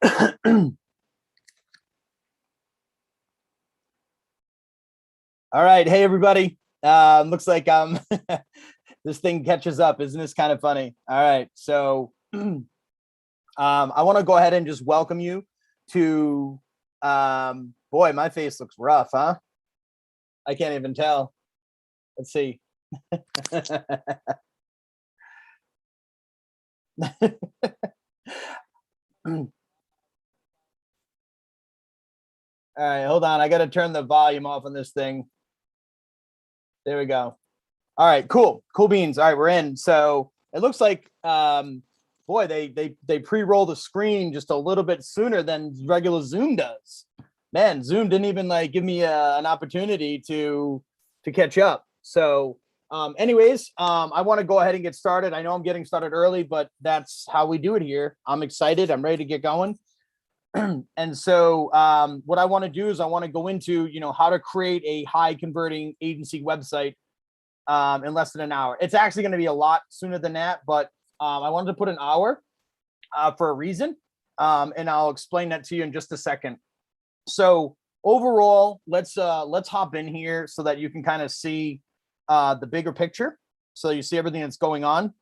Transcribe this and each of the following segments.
All right. Hey, everybody. Looks like this thing catches up. Isn't this kind of funny? All right. So I want to go ahead and just welcome you to, boy, my face looks rough, huh? I can't even tell. Let's see. All right, hold on. I got to turn the volume off on this thing. There we go. All right, cool beans. All right, we're in. So it looks like, boy, they pre-roll the screen just a little bit sooner than regular Zoom does. Man, Zoom didn't even like give me an opportunity to catch up. So, anyways, I want to go ahead and get started. I know I'm getting started early, but that's how we do it here. I'm excited. I'm ready to get going. And so what I want to do is I want to go into, how to create a high converting agency website in less than an hour. It's actually going to be a lot sooner than that, but I wanted to put an hour for a reason. And I'll explain that to you in just a second. So overall, let's hop in here so that you can kind of see the bigger picture. So you see everything that's going on.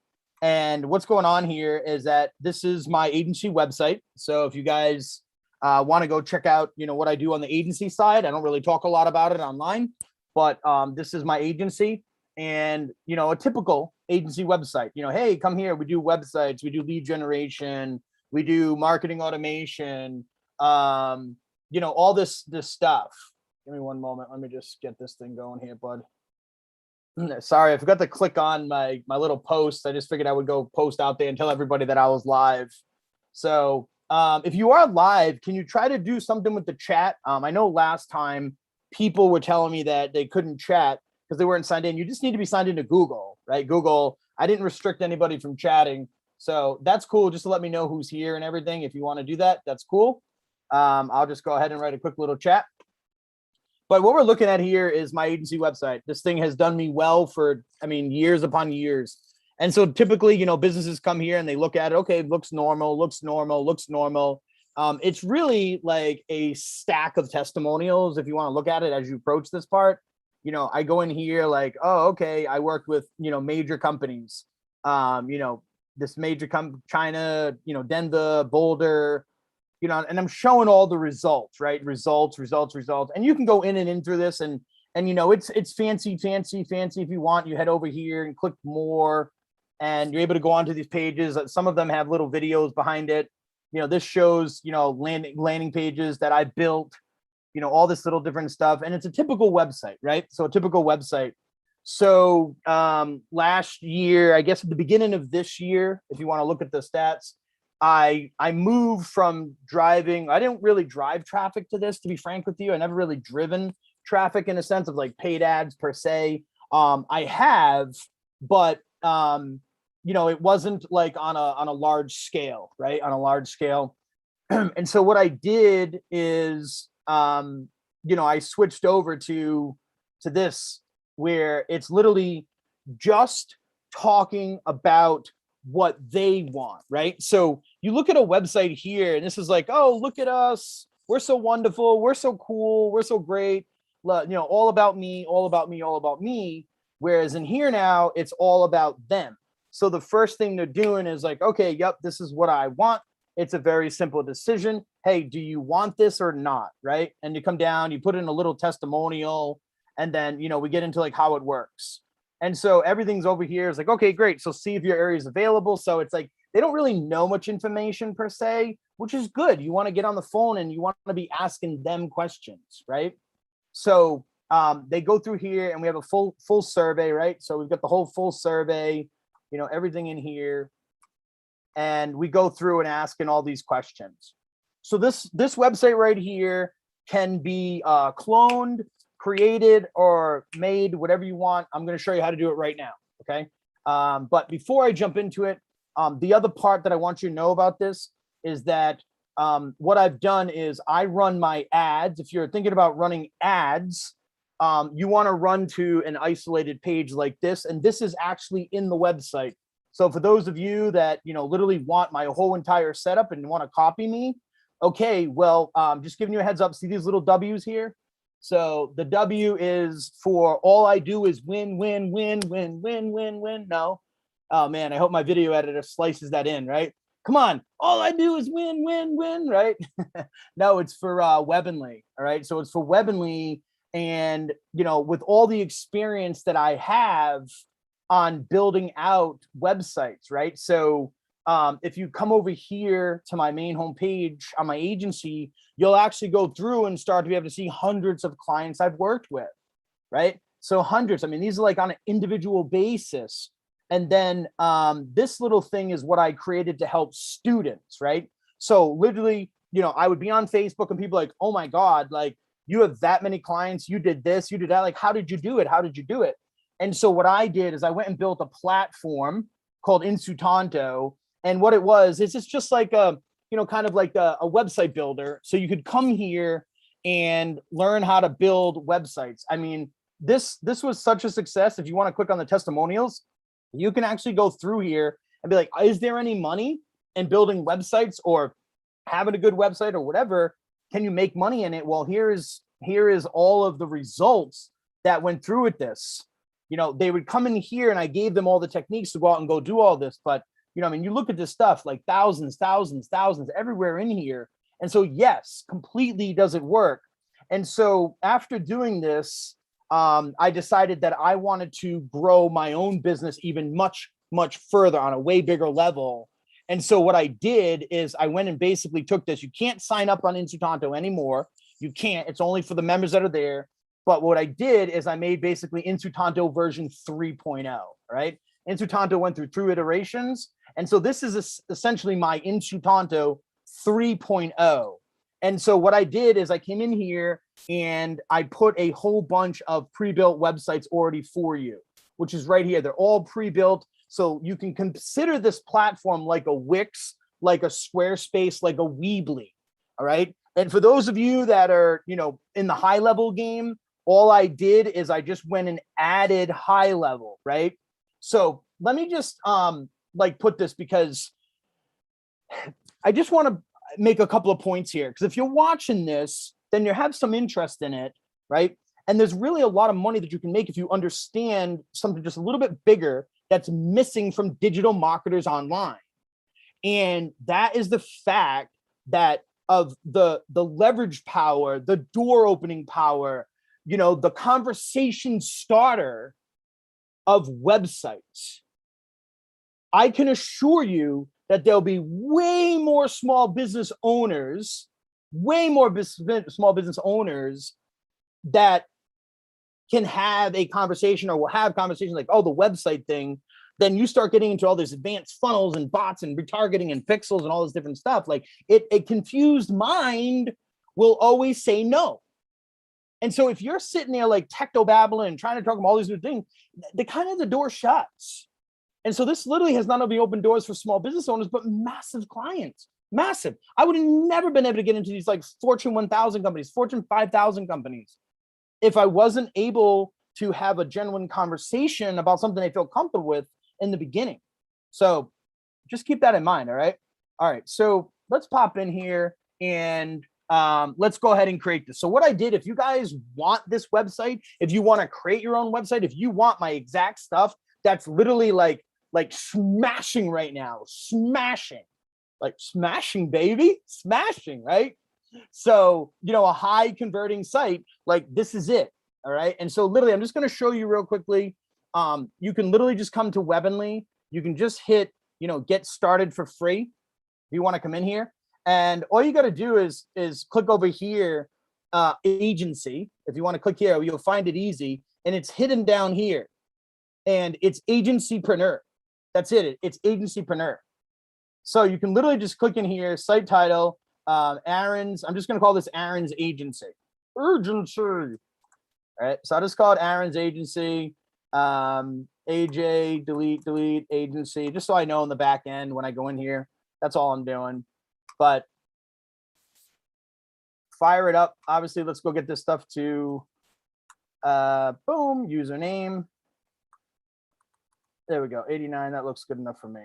And what's going on here is that this is my agency website. So if you guys want to go check out, what I do on the agency side, I don't really talk a lot about it online, but this is my agency and, a typical agency website, hey, come here. We do websites, we do lead generation, we do marketing automation, all this stuff. Give me one moment. Let me just get this thing going here, bud. Sorry, I forgot to click on my little post. I just figured I would go post out there and tell everybody that I was live. So if you are live, can you try to do something with the chat? I know last time people were telling me that they couldn't chat because they weren't signed in. You just need to be signed into Google, right? Google, I didn't restrict anybody from chatting. So that's cool. Just to let me know who's here and everything. If you want to do that, that's cool. I'll just go ahead and write a quick little chat. But what we're looking at here is my agency website. This thing has done me well for, years upon years. And so typically, businesses come here and they look at it. Okay, looks normal, looks normal, looks normal. It's really like a stack of testimonials. If you want to look at it as you approach this part, I go in here like, oh, okay, I worked with, major companies, this major China, Denver, Boulder, and I'm showing all the results, right? Results. And you can go in and into this and it's fancy. If you want, you head over here and click more and you're able to go onto these pages. Some of them have little videos behind it. This shows, landing pages that I built, all this little different stuff. And it's a typical website, right? So a typical website. So last year, I guess at the beginning of this year, if you want to look at the stats, I moved from driving. I didn't really drive traffic to this, to be frank with you. I never really driven traffic in a sense of like paid ads per se. I have, but it wasn't like on a large scale, right? On a large scale. And so what I did is, I switched over to this where it's literally just talking about what they want, right? So you look at a website here and this is like, oh, look at us. We're so wonderful. We're so cool. We're so great. All about me, all about me, all about me. Whereas in here now, it's all about them. So the first thing they're doing is like, okay, yep, this is what I want. It's a very simple decision. Hey, do you want this or not? Right. And you come down, you put in a little testimonial, and then, we get into like how it works. And so everything's over here is like, okay, great. So see if your area is available. So it's like, they don't really know much information per se, which is good. You want to get on the phone and you want to be asking them questions, right? So they go through here and we have a full survey, right? So we've got the whole full survey, everything in here. And we go through and asking all these questions. So this website right here can be cloned, created, or made, whatever you want. I'm going to show you how to do it right now. Okay. But before I jump into it, the other part that I want you to know about this is that what I've done is I run my ads. If you're thinking about running ads, you want to run to an isolated page like this. And this is actually in the website. So for those of you that, literally want my whole entire setup and want to copy me, okay, well, just giving you a heads up. See these little W's here? So the W is for all I do is win, win, win, win, win, win, win. No. Oh man, I hope my video editor slices that in, right? Come on, all I do is win, win, win, right? No, it's for Webinly, all right? So it's for Webinly, and you know, with all the experience that I have on building out websites, right? So if you come over here to my main homepage on my agency, you'll actually go through and start to be able to see hundreds of clients I've worked with, right? So hundreds, I mean, these are like on an individual basis. And then this little thing is what I created to help students, right? So literally, you know, I would be on Facebook and people like, oh my God, like you have that many clients, you did this, you did that. Like, how did you do it? How did you do it? And so what I did is I went and built a platform called 𝒂𝒓𝒐𝒏. And what it was is it's just like a, you know, kind of like a website builder. So you could come here and learn how to build websites. I mean, this was such a success. If you want to click on the testimonials, you can actually go through here and be like, is there any money in building websites or having a good website or whatever? Can you make money in it? Well, here is all of the results that went through with this. You know, they would come in here and I gave them all the techniques to go out and go do all this. But, you know, I mean, you look at this stuff like thousands everywhere in here. And so, yes, completely doesn't work. And so after doing this, I decided that I wanted to grow my own business even much further on a way bigger level. And so what I did is I went and basically took this. You can't sign up on 𝒂𝒓𝒐𝒏 anymore. You can't. It's only for the members that are there. But what I did is I made basically 𝒂𝒓𝒐𝒏 version 3.0, right? 𝒂𝒓𝒐𝒏 went through iterations. And so this is essentially my 𝒂𝒓𝒐𝒏 3.0. And so what I did is I came in here and I put a whole bunch of pre-built websites already for you, which is right here. They're all pre-built. So you can consider this platform like a Wix, like a Squarespace, like a Weebly. All right. And for those of you that are, you know, in the high level game, all I did is I just went and added high level, right? So let me just like put this, because I just want to make a couple of points here. Because if you're watching this, then you have some interest in it, right? And there's really a lot of money that you can make if you understand something just a little bit bigger that's missing from digital marketers online. And that is the fact that of the leverage power, the door opening power, you know, the conversation starter of websites. I can assure you that there'll be way more small business owners, small business owners that can have a conversation or will have conversations like, oh, the website thing. Then you start getting into all these advanced funnels and bots and retargeting and pixels and all this different stuff. Like a confused mind will always say no. And so if you're sitting there like techno-babbling and trying to talk about all these new things, the kind of the door shuts. And so this literally has not only opened doors for small business owners, but massive clients, massive. I would have never been able to get into these like Fortune 1000 companies, Fortune 5000 companies, if I wasn't able to have a genuine conversation about something I feel comfortable with in the beginning. So just keep that in mind. All right. All right. So let's pop in here and let's go ahead and create this. So what I did, if you guys want this website, if you want to create your own website, if you want my exact stuff, that's literally like smashing right now, smashing, baby, smashing, right? So, you know, a high converting site, like this is it. All right. And so literally, I'm just going to show you real quickly. You can literally just come to Webinly. You can just hit, you know, get started for free. If you want to come in here, and all you got to do is click over here, agency. If you want to click here, you'll find it easy, and it's hidden down here, and it's agencypreneur. That's it. It's agencypreneur. So you can literally just click in here, site title, Aaron's. I'm just going to call this Aaron's Agency. Urgency. All right. So I just call it Aaron's Agency. AJ, delete, agency, just so I know in the back end when I go in here. That's all I'm doing. But fire it up. Obviously, let's go get this stuff to boom, username. There we go. 89. That looks good enough for me.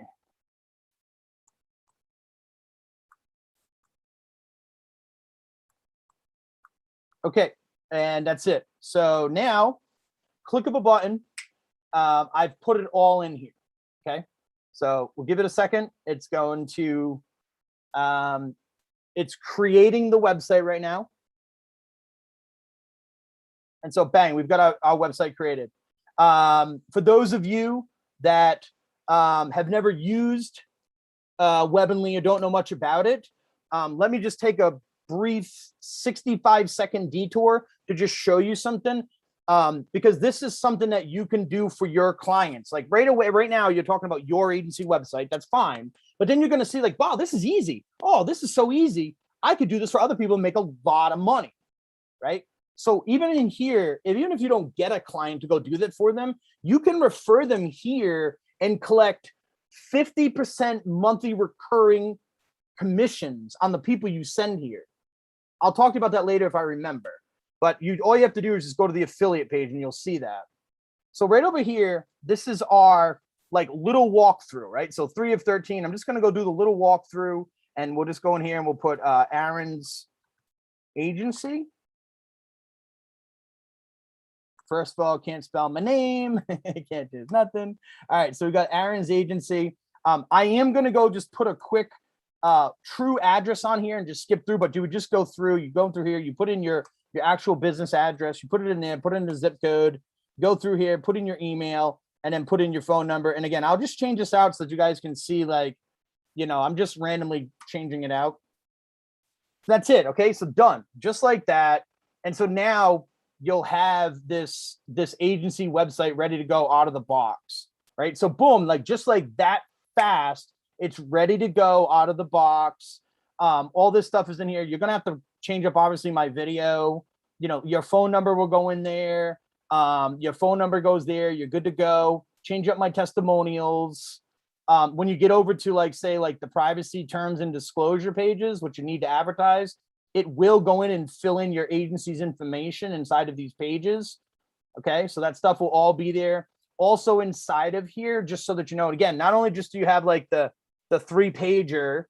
Okay, and that's it. So now click of a button. I've put it all in here. Okay, so we'll give it a second. It's going to, it's creating the website right now. And so bang, we've got our website created. For those of you that have never used Webonly or don't know much about it, let me just take a brief 65-second detour to just show you something, because this is something that you can do for your clients. Like right away, right now, you're talking about your agency website. That's fine. But then you're going to see like, wow, this is easy. Oh, this is so easy. I could do this for other people and make a lot of money, right? So even in here, even if you don't get a client to go do that for them, you can refer them here and collect 50% monthly recurring commissions on the people you send here. I'll talk to you about that later if I remember. But all you have to do is just go to the affiliate page and you'll see that. So right over here, this is our like little walkthrough, right? So 3 of 13. I'm just going to go do the little walkthrough, and we'll just go in here and we'll put Aaron's agency. First of all, can't spell my name. Can't do nothing. All right, so we got Aaron's agency. I am going to go just put a quick true address on here and just skip through, but you would just go through, you go through here, you put in your actual business address, you put it in there, put in the zip code, go through here, put in your email, and then put in your phone number. And again, I'll just change this out so that you guys can see, like, you know, I'm just randomly changing it out. That's it. Okay, so done, just like that. And so now you'll have this agency website ready to go out of the box, right? So boom, like just like that fast, it's ready to go out of the box. All this stuff is in here. You're gonna have to change up obviously my video. You know, your phone number will go in there. Your phone number goes there. You're good to go. Change up my testimonials. When you get over to like, say, like the privacy terms and disclosure pages, which you need to advertise, it will go in and fill in your agency's information inside of these pages. Okay, so that stuff will all be there. Also inside of here, just so that you know, again, not only just do you have like the 3-pager,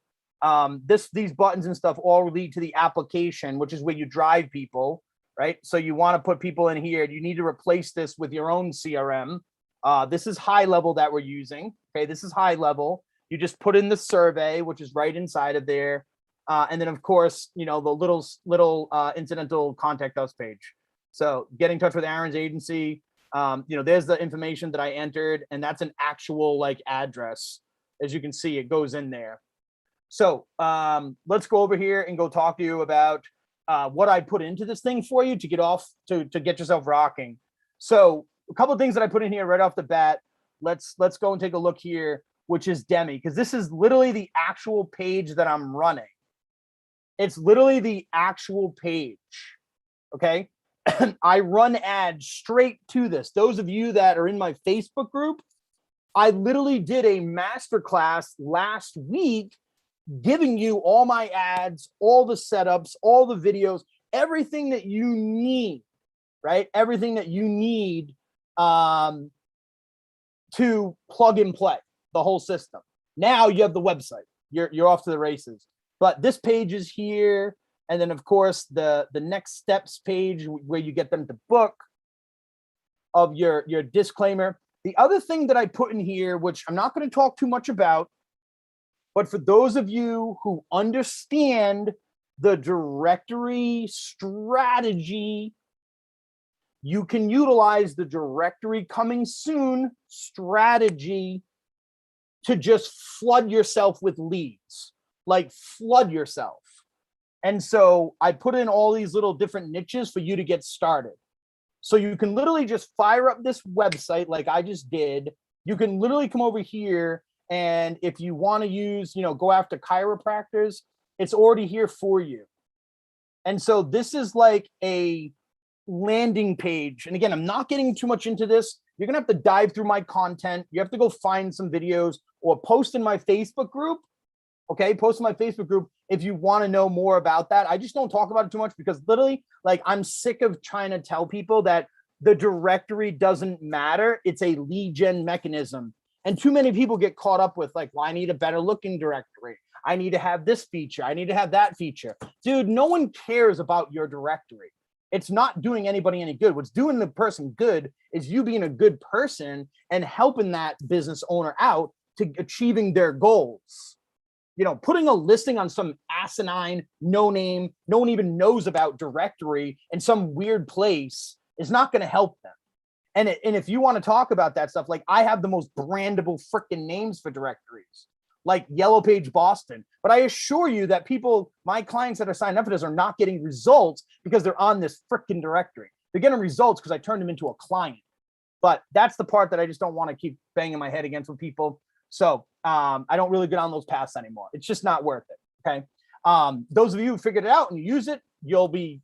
these buttons and stuff all lead to the application, which is where you drive people, right? So you want to put people in here. You need to replace this with your own CRM. This is high level that we're using. Okay, this is high level. You just put in the survey, which is right inside of there. And then, of course, you know, the little incidental contact us page. So get in touch with Aaron's agency. You know, there's the information that I entered, and that's an actual like address. As you can see, it goes in there. So let's go over here and go talk to you about what I put into this thing for you to get off to get yourself rocking. So a couple of things that I put in here right off the bat. Let's go and take a look here, which is Demi, because this is literally the actual page that I'm running. It's literally the actual page. Okay. I run ads straight to this. Those of you that are in my Facebook group, I literally did a masterclass last week giving you all my ads, all the setups, all the videos, everything that you need, right? Everything that you need to plug and play the whole system. Now you have the website. You're off to the races. But this page is here. And then, of course, the next steps page where you get them to book of your disclaimer. The other thing that I put in here, which I'm not going to talk too much about, but for those of you who understand the directory strategy, you can utilize the directory coming soon strategy to just flood yourself with leads, like flood yourself. And so I put in all these little different niches for you to get started. So you can literally just fire up this website like I just did. You can literally come over here, and if you want to use, you know, go after chiropractors, it's already here for you. And so this is like a landing page. And again, I'm not getting too much into this. You're going to have to dive through my content. You have to go find some videos or post in my Facebook group. Okay, post in my Facebook group if you want to know more about that. I just don't talk about it too much because literally, like, I'm sick of trying to tell people that the directory doesn't matter. It's a lead gen mechanism. And too many people get caught up with like, well, I need a better looking directory. I need to have this feature. I need to have that feature. Dude, no one cares about your directory. It's not doing anybody any good. What's doing the person good is you being a good person and helping that business owner out to achieving their goals. You know, putting a listing on some asinine, no name, no one even knows about directory in some weird place is not going to help them. And if you want to talk about that stuff, like I have the most brandable freaking names for directories, like Yellow Page Boston. But I assure you that people, my clients that are signed up for this, are not getting results because they're on this freaking directory. They're getting results because I turned them into a client. But that's the part that I just don't want to keep banging my head against with people. So I don't really get on those paths anymore. It's just not worth it. Okay. Those of you who figured it out and you use it, you'll be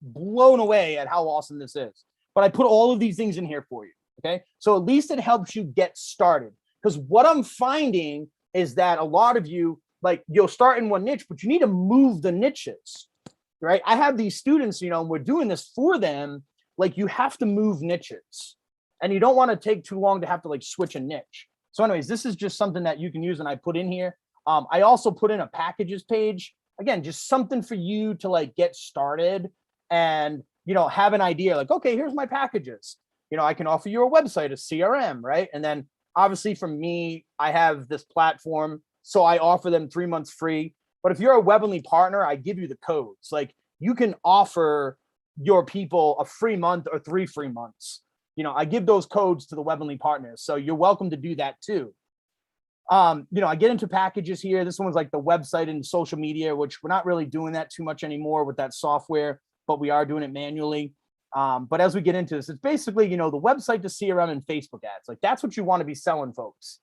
blown away at how awesome this is. But I put all of these things in here for you. Okay. So at least it helps you get started. Because what I'm finding is that a lot of you, like, you'll start in one niche, but you need to move the niches, right? I have these students, you know, and we're doing this for them. Like, you have to move niches, and you don't want to take too long to have to like switch a niche. So anyways, this is just something that you can use and I put in here. I also put in a packages page. Again, just something for you to like get started and, you know, have an idea like, okay, here's my packages. You know, I can offer you a website, a CRM, right? And then obviously for me, I have this platform, so I offer them 3 months free. But if you're a Webly partner, I give you the codes. Like, you can offer your people a free month or 3 free months. You know, I give those codes to the Webly partners. So you're welcome to do that too. You know, I get into packages here. This one's like the website and social media, which we're not really doing that too much anymore with that software, but we are doing it manually. But as we get into this, it's basically, you know, the website, the CRM, and Facebook ads. Like, that's what you want to be selling, folks.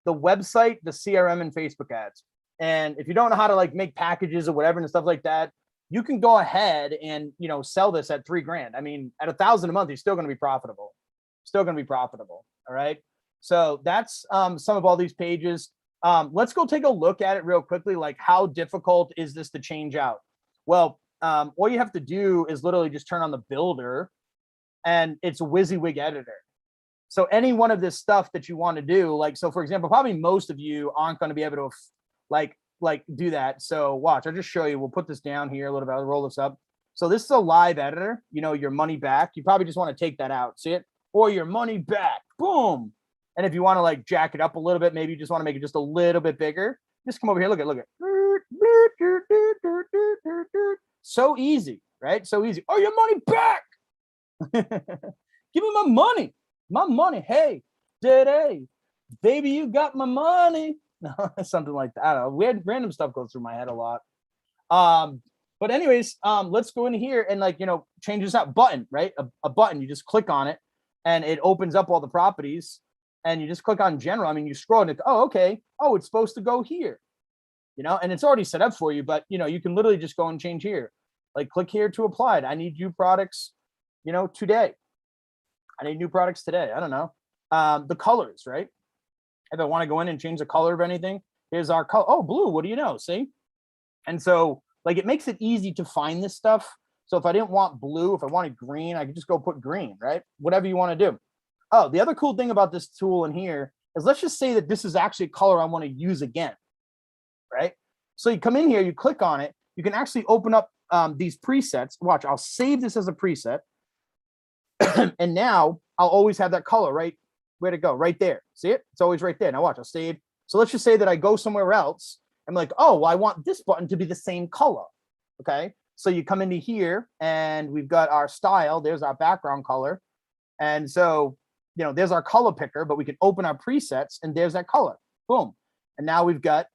The website, the CRM, and Facebook ads. And if you don't know how to like make packages or whatever and stuff like that, you can go ahead and, you know, sell this at $3,000. I mean, at $1,000 a month, you're still going to be profitable. Still going to be profitable. All right. So that's some of all these pages. Let's go take a look at it real quickly. Like, how difficult is this to change out? Well, all you have to do is literally just turn on the builder, and it's a Wysiwyg Editor. So any one of this stuff that you want to do, like, so for example, probably most of you aren't going to be able to like do that. So watch, I'll just show you. We'll put this down here a little bit. I'll roll this up. So this is a live editor, you know, your money back. You probably just want to take that out. See it? Or your money back. Boom. And if you want to like jack it up a little bit, maybe you just want to make it just a little bit bigger. Just come over here. Look at so easy, right? So easy. Oh, your money back. Give me my money. My money. Hey, today, baby, you got my money. Something like that. I don't know. Weird, random stuff goes through my head a lot. But anyways, let's go in here and, like, you know, change this out. Button, right? A button. You just click on it, and it opens up all the properties. And you just click on general. I mean, you scroll and oh, okay. Oh, it's supposed to go here, you know, and it's already set up for you. But, you know, you can literally just go and change here. Like, click here to apply it. I need new products, you know, today. I need new products today. I don't know. The colors, right? If I want to go in and change the color of anything, here's our color. Oh, blue. What do you know? See? And so, like, it makes it easy to find this stuff. So if I didn't want blue, if I wanted green, I could just go put green, right? Whatever you want to do. Oh, the other cool thing about this tool in here is, let's just say that this is actually a color I want to use again, right? So you come in here, you click on it. You can actually open up these presets. Watch, I'll save this as a preset. And now I'll always have that color, right? Where to go? Right there. See it? It's always right there. Now watch, I'll save. So let's just say that I go somewhere else. I'm like, oh, well, I want this button to be the same color. Okay. So you come into here and we've got our style. There's our background color. And so, you know, there's our color picker, but we can open our presets and there's that color. Boom. And now we've got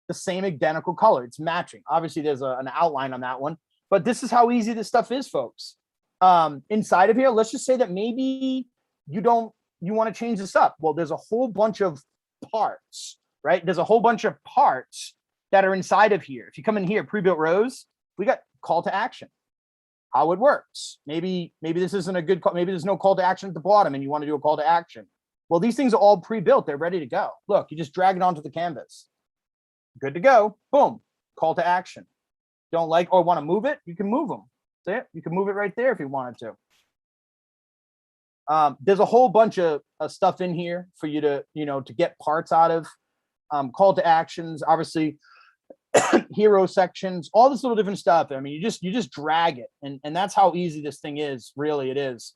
the same identical color. It's matching. Obviously there's an outline on that one, but this is how easy this stuff is, folks. Inside of here, let's just say that maybe you want to change this up. Well, there's a whole bunch of parts, right? There's a whole bunch of parts that are inside of here. If you come in here, pre-built rows, we got call to action, how it works. Maybe this isn't a good call. Maybe there's no call to action at the bottom and you want to do a call to action. Well, these things are all pre-built. They're ready to go. Look, you just drag it onto the canvas. Good to go. Boom. Call to action. Don't like or want to move it? You can move them. See it? You can move it right there if you wanted to. There's a whole bunch of stuff in here for you to, you know, to get parts out of. Call to actions. Obviously, hero sections, all this little different stuff. I mean, you just drag it, and that's how easy this thing is. Really, it is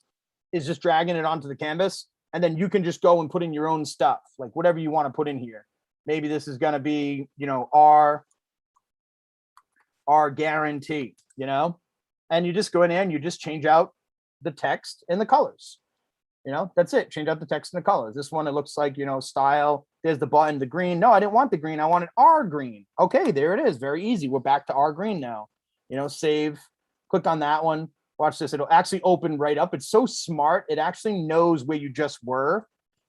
just dragging it onto the canvas, and then you can just go and put in your own stuff, like whatever you want to put in here. Maybe this is going to be, you know, our guarantee, you know, and you just go in there and you just change out the text and the colors. You know, that's it. Change out the text and the colors. This one, it looks like, you know, style. There's the button, the green. No, I didn't want the green. I wanted our green. Okay, there it is. Very easy. We're back to our green now. You know, save, click on that one. Watch this. It'll actually open right up. It's so smart. It actually knows where you just were.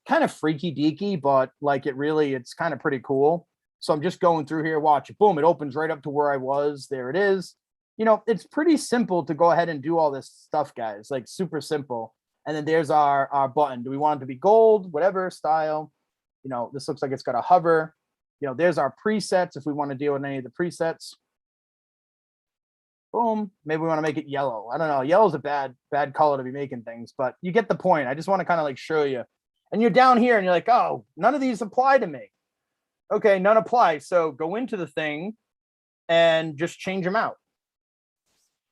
Kind of freaky deaky, but like it's kind of pretty cool. So I'm just going through here. Watch it. Boom. It opens right up to where I was. There it is. You know, it's pretty simple to go ahead and do all this stuff, guys. Like super simple. And then there's our button. Do we want it to be gold, whatever style? You know, this looks like it's got a hover. You know, there's our presets if we want to deal with any of the presets. Boom. Maybe we want to make it yellow. I don't know. Yellow's a bad color to be making things, but you get the point. I just want to kind of like show you. And you're down here and you're like, oh, none of these apply to me. Okay, none apply. So go into the thing and just change them out.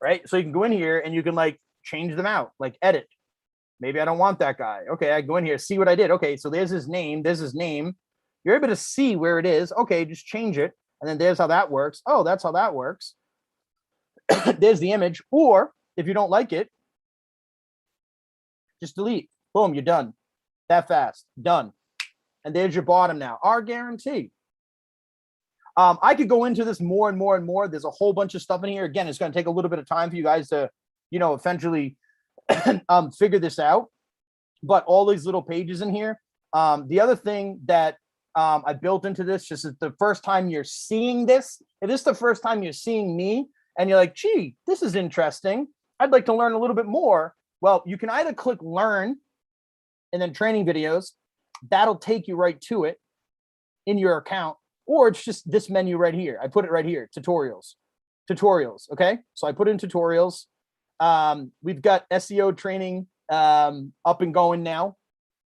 Right? So you can go in here and you can like change them out, like edit. Maybe I don't want that guy. Okay, I go in here, see what I did. Okay, so there's his name. There's his name. You're able to see where it is. Okay, just change it. And then there's how that works. Oh, that's how that works. There's the image. Or if you don't like it, just delete. Boom, you're done. That fast. Done. And there's your bottom now. Our guarantee. I could go into this more and more and more. There's a whole bunch of stuff in here. Again, it's going to take a little bit of time for you guys to, you know, eventually figure this out. But all these little pages in here. The other thing that I built into this, just is the first time you're seeing this, if this is the first time you're seeing me and you're like, gee, this is interesting, I'd like to learn a little bit more. Well, you can either click learn and then training videos. That'll take you right to it in your account, or it's just this menu right here. I put it right here, tutorials. Okay, so I put in tutorials. We've got SEO training up and going now.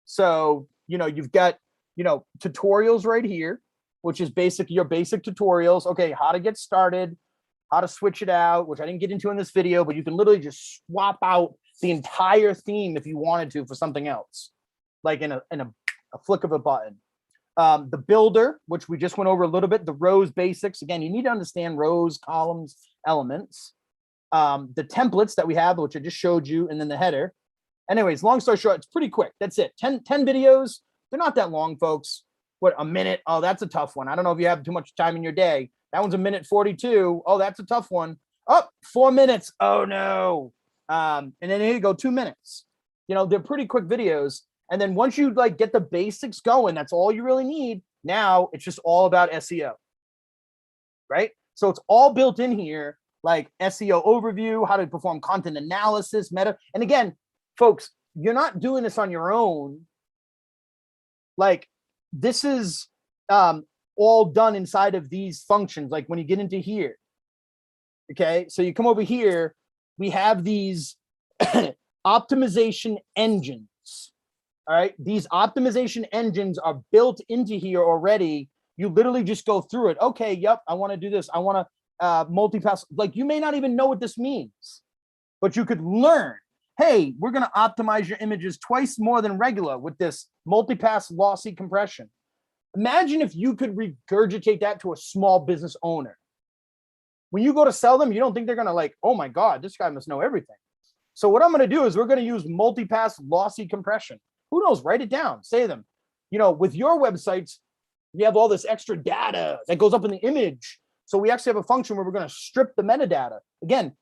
So, you know, you've got, you know, tutorials right here, which is your basic tutorials. Okay, how to get started, how to switch it out, which I didn't get into in this video, but you can literally just swap out the entire theme if you wanted to for something else, like in a flick of a button. The builder, which we just went over a little bit, the rows basics. Again, you need to understand rows, columns, elements. The templates that we have, which I just showed you, and then the header. Anyways, long story short, it's pretty quick. That's it. 10 videos. They're not that long, folks. What, a minute? Oh, that's a tough one. I don't know if you have too much time in your day. That one's a minute 42. Oh, that's a tough one. Oh, 4 minutes. Oh, no. And then here you go, 2 minutes. You know, they're pretty quick videos. And then once you like get the basics going, that's all you really need. Now it's just all about SEO, right? So it's all built in here, like SEO overview, how to perform content analysis, meta. And again, folks, you're not doing this on your own. Like this is all done inside of these functions. Like when you get into here, okay? So you come over here, we have these optimization engines. All right, these optimization engines are built into here already. You literally just go through it. Okay, yep, I want to do this. I want to multipass. Like you may not even know what this means, but you could learn. Hey, we're going to optimize your images twice more than regular with this multipass lossy compression. Imagine if you could regurgitate that to a small business owner. When you go to sell them, you don't think they're going to like, oh my God, this guy must know everything. So what I'm going to do is we're going to use multipass lossy compression. Who knows? Write it down. Say them. You know, with your websites, you have all this extra data that goes up in the image. So we actually have a function where we're going to strip the metadata. Again,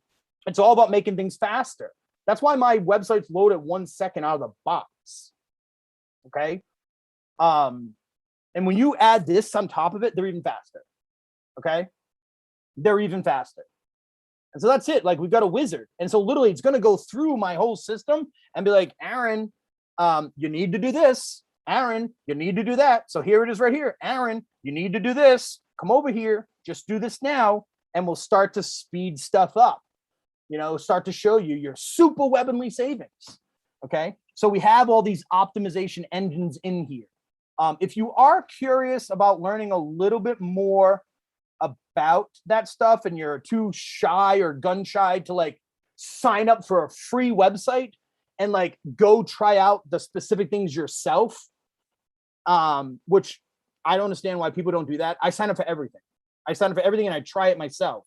it's all about making things faster. That's why my websites load at 1 second out of the box. Okay. And when you add this on top of it, they're even faster. Okay. They're even faster. And so that's it. Like we've got a wizard. And so literally it's going to go through my whole system and be like, Aaron, you need to do this. Aaron, you need to do that. So here it is right here. Aaron, you need to do this. Come over here. Just do this now. And we'll start to speed stuff up. You know, start to show you your super weaponly savings. Okay. So we have all these optimization engines in here. If you are curious about learning a little bit more about that stuff and you're too shy or gun shy to like sign up for a free website and like go try out the specific things yourself, which I don't understand why people don't do that. I sign up for everything. And I try it myself.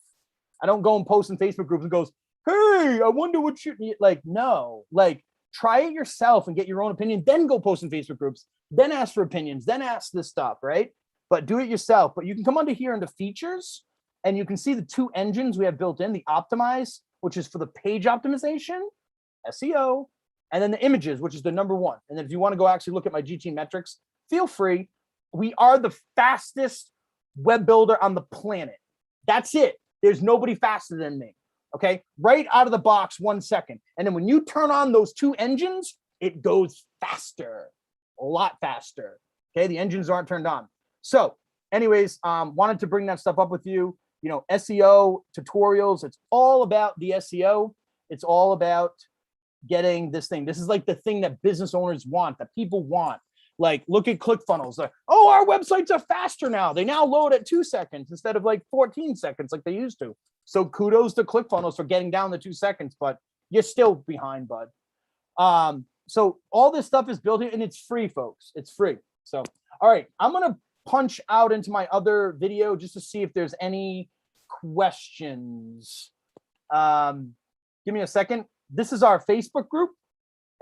I don't go and post in Facebook groups and goes, hey, I wonder what you like. No, like try it yourself and get your own opinion, then go post in Facebook groups, then ask for opinions, then ask this stuff, right? But do it yourself. But you can come under here into features and you can see the two engines we have built in, the optimize, which is for the page optimization, SEO, and then the images, which is the number one. And then if you want to go actually look at my GT metrics, feel free. We are the fastest web builder on the planet. That's it. There's nobody faster than me. Okay. Right out of the box, 1 second. And then when you turn on those two engines, it goes faster, a lot faster. Okay. The engines aren't turned on. So anyways, wanted to bring that stuff up with you. You know, SEO tutorials, it's all about the SEO. It's all about getting this thing. This is like the thing that business owners want, that people want. Like, look at ClickFunnels. Like, oh, our websites are faster now. They now load at 2 seconds instead of like 14 seconds like they used to. So kudos to ClickFunnels for getting down to 2 seconds, but you're still behind, bud. So all this stuff is built in and it's free, folks. It's free. So, all right, I'm going to punch out into my other video just to see if there's any questions. Give me a second. This is our Facebook group.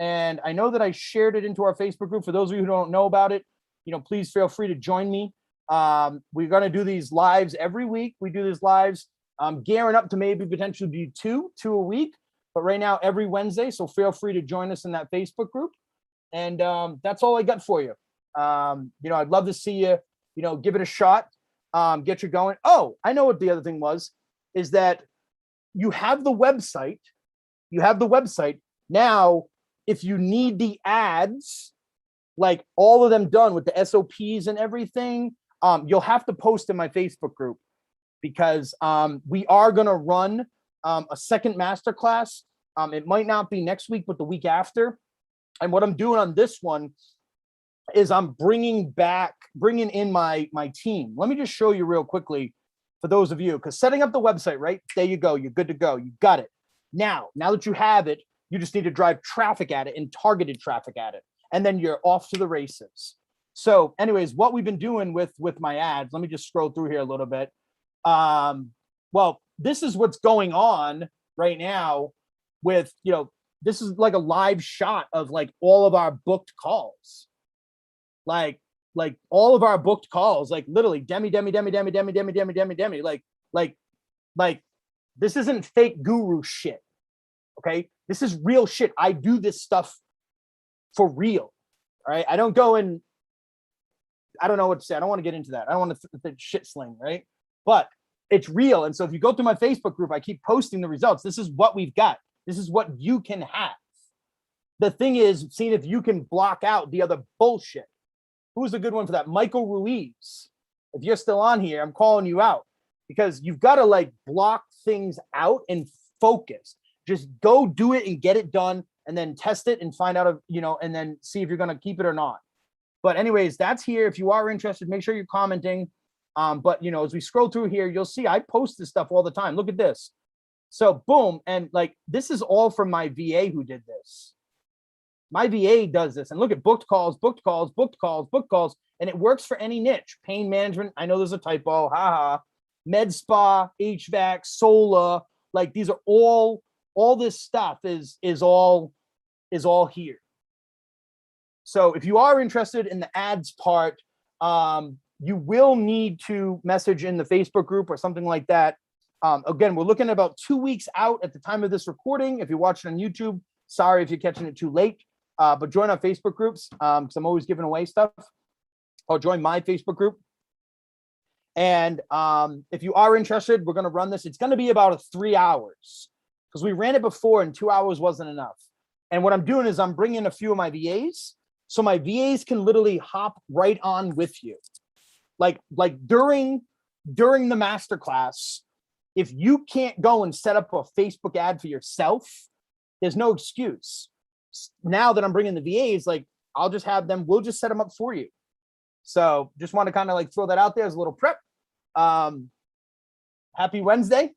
And I know that I shared it into our Facebook group. For those of you who don't know about it, you know, please feel free to join me. We're going to do these lives every week. We do these lives. I'm gearing up to maybe potentially do two a week, but right now every Wednesday. So feel free to join us in that Facebook group. And that's all I got for you. You know, I'd love to see you, you know, give it a shot, get you going. Oh, I know what the other thing was, is that you have the website. Now, if you need the ads, like all of them done with the SOPs and everything, you'll have to post in my Facebook group, because we are going to run a second masterclass. It might not be next week, but the week after. And what I'm doing on this one is I'm bringing in my team. Let me just show you real quickly for those of you, because setting up the website, right? There you go. You're good to go. You got it. Now that you have it, you just need to drive traffic at it and targeted traffic at it. And then you're off to the races. So anyways, what we've been doing with my ads, let me just scroll through here a little bit. Well, this is what's going on right now with, you know, this is like a live shot of like all of our booked calls. Like all of our booked calls, like literally Demi, like this isn't fake guru shit. Okay. This is real shit. I do this stuff for real. All right. I don't go and I don't know what to say. I don't want to get into that. I don't want to shit sling. Right. But it's real. And so if you go to my Facebook group, I keep posting the results. This is what we've got. This is what you can have. The thing is, seeing if you can block out the other bullshit. Who's a good one for that? Michael Ruiz. If you're still on here, I'm calling you out, because you've got to like block things out and focus. Just go do it and get it done, and then test it and find out, you know, and then see if you're going to keep it or not. But anyways, that's here. If you are interested, make sure you're commenting. But you know, as we scroll through here, you'll see I post this stuff all the time. Look at this. So boom. And like, this is all from my VA who did this. My VA does this, and look at booked calls, and it works for any niche. Pain management. I know there's a typo. Haha. Med spa, HVAC, solar. Like these are all this stuff is all here. So if you are interested in the ads part, you will need to message in the Facebook group or something like that. Again, we're looking at about 2 weeks out at the time of this recording. If you're watching on YouTube, sorry if you're catching it too late, but join our Facebook groups, because I'm always giving away stuff. Or join my Facebook group. And if you are interested, we're going to run this. It's going to be about 3 hours, because we ran it before and 2 hours wasn't enough. And what I'm doing is I'm bringing a few of my VAs, so my VAs can literally hop right on with you. Like during the masterclass, if you can't go and set up a Facebook ad for yourself, there's no excuse. Now that I'm bringing the VAs, like I'll just have them, we'll just set them up for you. So just want to kind of like throw that out there as a little prep. happy Wednesday.